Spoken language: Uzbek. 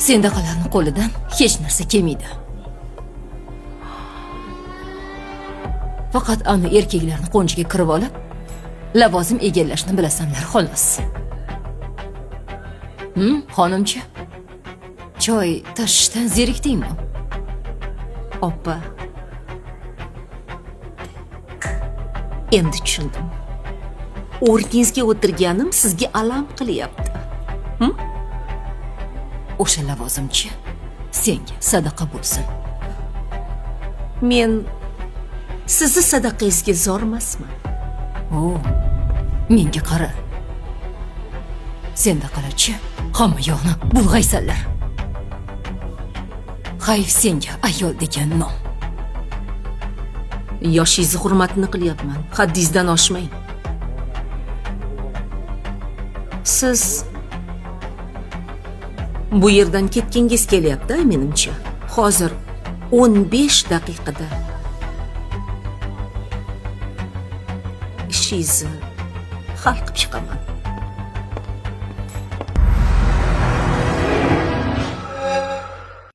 Sendaqalarning qo'lidan hech narsa kelmaydi. Faqat ana erkaklarni qo'njiga kirib olib, lavozim egallashni bilasanlar xolos. Xonimcha? Choy tashishdan zerikdingmi? Opa. Endi tushundim. O'rningizga o'tirganim sizga alam qilyapti. O'sha lavozimchi senga sadaqa bo'lsin. Men sizni sadaqangizga zormasman. Menga qara. Sendaqalarchi hamma yo'qni bulg'aysanlar. Hayf senga ayol degan nom. Yoshingizni hurmatini qilyapman. Haddingizdan oshmang. Siz bu yerdan ketgingiz kelyapti, menimcha. Hozir 15 daqiqada ishingizni hal qilib chiqaman.